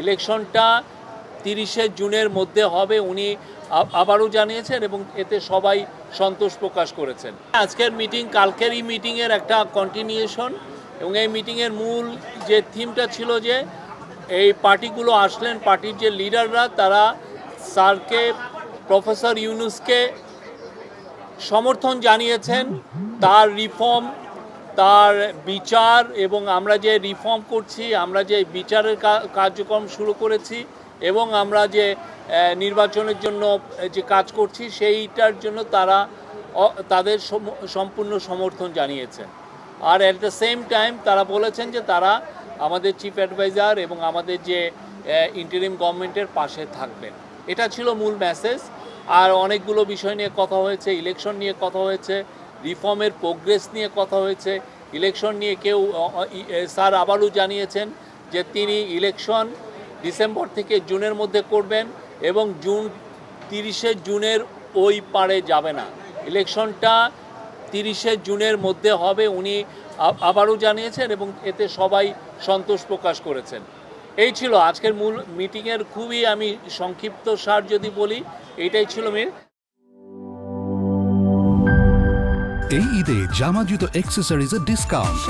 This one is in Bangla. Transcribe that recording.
ইলেকশনটা 30শে জুনের মধ্যে হবে উনি আবারও জানিয়েছেন এবং এতে সবাই সন্তোষ প্রকাশ করেছেন। আজকের মিটিং কালকেরই মিটিংয়ের একটা কন্টিনিউশন এবং এই মিটিংয়ের মূল যে থিমটা ছিল যে এই পার্টিগুলো আসলেন, পার্টির যে লিডাররা তারা স্যারকে, প্রফেসর ইউনূসকে সমর্থন জানিয়েছেন, তার রিফর্ম, তার বিচার এবং আমরা যে রিফর্ম করছি, আমরা যে বিচারের কার্যক্রম শুরু করেছি এবং আমরা যে নির্বাচনের জন্য যে কাজ করছি সেইটার জন্য তারা তাদের সম্পূর্ণ সমর্থন জানিয়েছেন। আর অ্যাট দ্য সেম টাইম তারা বলেছেন যে তারা আমাদের চিফ অ্যাডভাইজার এবং আমাদের যে ইন্টারিম গভর্নমেন্টের পাশে থাকবেন। এটা ছিল মূল মেসেজ। আর অনেকগুলো বিষয় নিয়ে কথা হয়েছে, ইলেকশন নিয়ে কথা হয়েছে, রিফর্মের প্রোগ্রেস নিয়ে কথা হয়েছে। ইলেকশন নিয়ে স্যার আবারও জানিয়েছেন যে তিনি ইলেকশন ডিসেম্বর থেকে জুনের মধ্যে করবেন এবং 30শে জুনের ওই পারে যাবে না, ইলেকশনটা 30শে জুনের মধ্যে হবে উনি আবারও জানিয়েছেন এবং এতে সবাই সন্তোষ প্রকাশ করেছেন। এই ছিল আজকের মূল মিটিংয়ের খুবই আমি সংক্ষিপ্ত সার যদি বলি, এইটাই ছিল এই ঈদে জামা জুতো অ্যাক্সেসরিজের ডিসকাউন্ট।